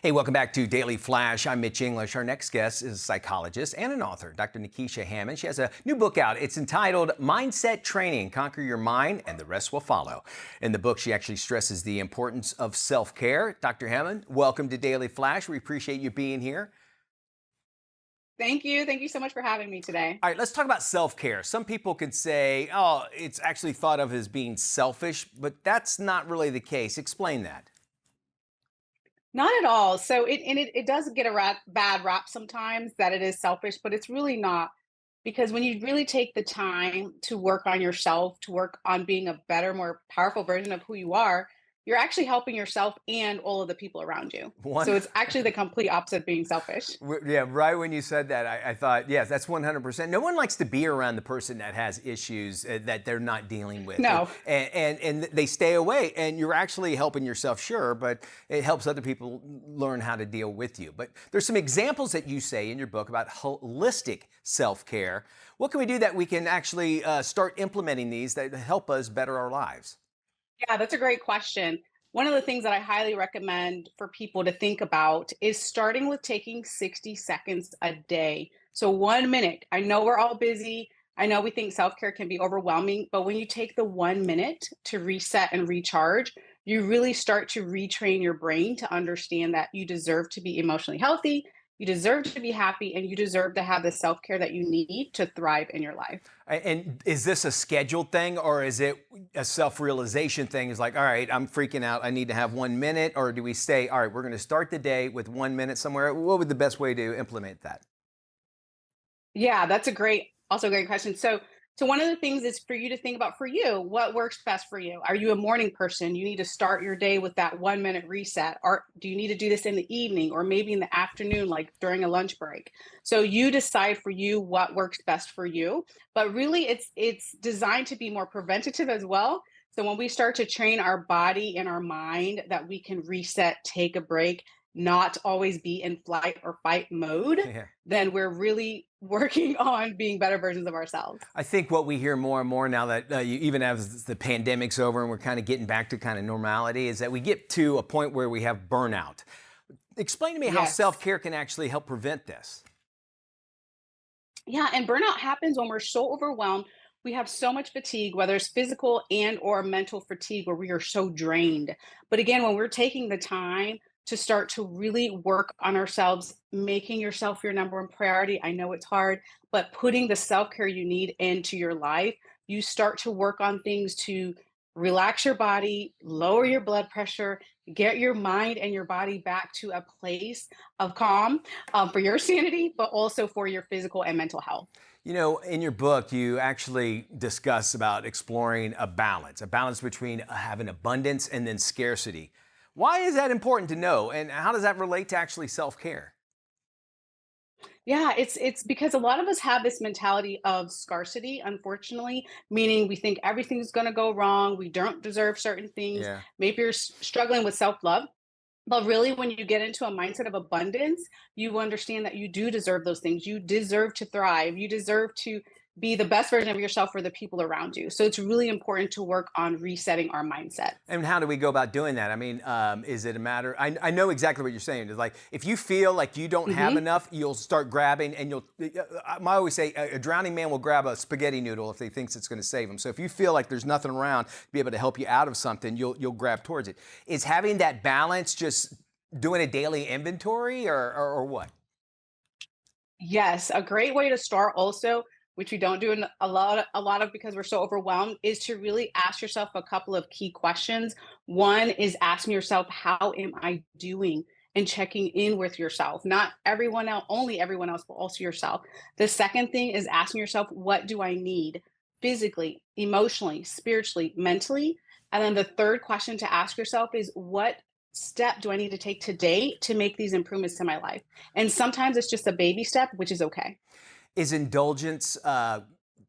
Hey, welcome back to Daily Flash. I'm Mitch English. Our next guest is a psychologist and an author, Dr. Nekeshia Hammond. She has a new book out. It's entitled Mindset Training, Conquer Your Mind and the Rest Will Follow. In the book, she actually stresses the importance of self-care. Dr. Hammond, welcome to Daily Flash. We appreciate you being here. Thank you. Thank you so much for having me today. All right, let's talk about self-care. Some people could say, oh, it's actually thought of as being selfish, but that's not really the case. Explain that. Not at all. So it does get a bad rap sometimes that it is selfish, but it's really not, because when you really take the time to work on yourself, to work on being a better, more powerful version of who you are, you're actually helping yourself and all of the people around you. One So it's actually the complete opposite of being selfish. Yeah, right when you said that, I thought, yes, that's 100%. No one likes to be around the person that has issues that they're not dealing with. No. And they stay away. And you're actually helping yourself, sure, but it helps other people learn how to deal with you. But there's some examples that you say in your book about holistic self-care. What can we do that we can actually start implementing these that help us better our lives? Yeah, that's a great question. One of the things that I highly recommend for people to think about is starting with taking 60 seconds a day. So 1 minute. I know we're all busy. I know we think self care can be overwhelming, but when you take the 1 minute to reset and recharge, you really start to retrain your brain to understand that you deserve to be emotionally healthy, you deserve to be happy, and you deserve to have the self care that you need to thrive in your life. And is this a scheduled thing or is it a self-realization thing? Is like, all right, I'm freaking out. I need to have 1 minute. Or do we say, all right, we're going to start the day with 1 minute somewhere? What would the best way to implement that? Yeah, that's a also a great question. So one of the things is for you to think about for you, what works best for you? Are you a morning person? You need to start your day with that 1 minute reset. Or do you need to do this in the evening or maybe in the afternoon, like during a lunch break? So you decide for you what works best for you. But really it's designed to be more preventative as well. So when we start to train our body and our mind that we can reset, take a break, not always be in flight or fight mode, Yeah. then we're really working on being better versions of ourselves. I think what we hear more and more now that you, even as the pandemic's over and we're kind of getting back to kind of normality, is that we get to a point where we have burnout. Explain to me how Yes. self-care can actually help prevent this. Yeah, and burnout happens when we're so overwhelmed. We have so much fatigue, whether it's physical and or mental fatigue, where we are so drained. But again, when we're taking the time to start to really work on ourselves, making yourself your number one priority, I know it's hard, but putting the self-care you need into your life, you start to work on things to relax your body, lower your blood pressure, get your mind and your body back to a place of calm, for your sanity, but also for your physical and mental health. You know, in your book, you actually discuss about exploring a balance between having abundance and then scarcity. Why is that important to know? And how does that relate to actually self-care? Yeah, it's because a lot of us have this mentality of scarcity, unfortunately, meaning we think everything's going to go wrong, we don't deserve certain things. Yeah. Maybe you're struggling with self-love. But really, when you get into a mindset of abundance, you understand that you do deserve those things. You deserve to thrive. You deserve to be the best version of yourself for the people around you. So it's really important to work on resetting our mindset. And how do we go about doing that? I mean, is it a matter? I know exactly what you're saying. It's like if you feel like you don't have Mhm. enough, you'll start grabbing, and you'll. I always say a drowning man will grab a spaghetti noodle if he thinks it's going to save him. So if you feel like there's nothing around to be able to help you out of something, you'll grab towards it. Is having that balance just doing a daily inventory, or what? Yes, a great way to start also, which we don't do a lot of because we're so overwhelmed, is to really ask yourself a couple of key questions. One is asking yourself, how am I doing? And checking in with yourself, not everyone else, only everyone else, but also yourself. The second thing is asking yourself, what do I need physically, emotionally, spiritually, mentally? And then the third question to ask yourself is, what step do I need to take today to make these improvements to my life? And sometimes it's just a baby step, which is okay. Is indulgence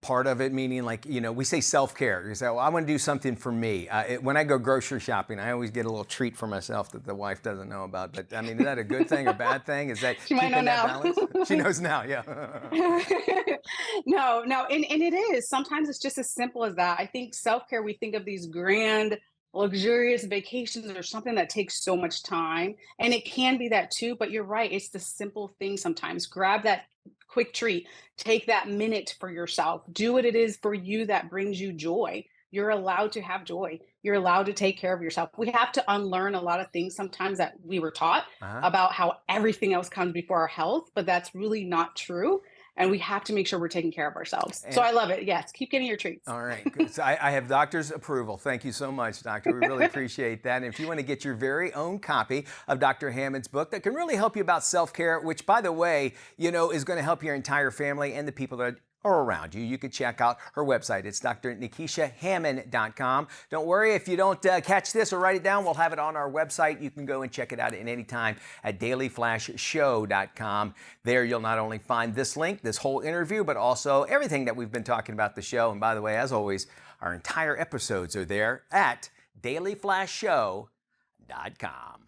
part of it? Meaning, like, we say self-care. You say, well, I want to do something for me. When I go grocery shopping, I always get a little treat for myself that the wife doesn't know about. But I mean, is that a good thing or bad thing? Is that She might know keeping that now. balance? She knows now, yeah. No, no, and it is. Sometimes it's just as simple as that. I think self-care, we think of these grand luxurious vacations or something that takes so much time. And it can be that too, but you're right. It's the simple things sometimes. Grab that quick treat, take that minute for yourself, do what it is for you that brings you joy. You're allowed to have joy. You're allowed to take care of yourself. We have to unlearn a lot of things sometimes that we were taught Uh-huh. about how everything else comes before our health, but that's really not true. And we have to make sure we're taking care of ourselves. So And I love it. Yes, keep getting your treats. all right, good. So I have doctor's approval. Thank you so much, doctor. We really appreciate that. And if you want to get your very own copy of Dr. Hammond's book that can really help you about self-care, which, by the way, is going to help your entire family and the people that are around you, you can check out her website. It's drnekeshiahammond.com. Don't worry if you don't catch this or write it down. We'll have it on our website. You can go and check it out at any time at dailyflashshow.com. There you'll not only find this link, this whole interview, but also everything that we've been talking about the show. And by the way, as always, our entire episodes are there at dailyflashshow.com.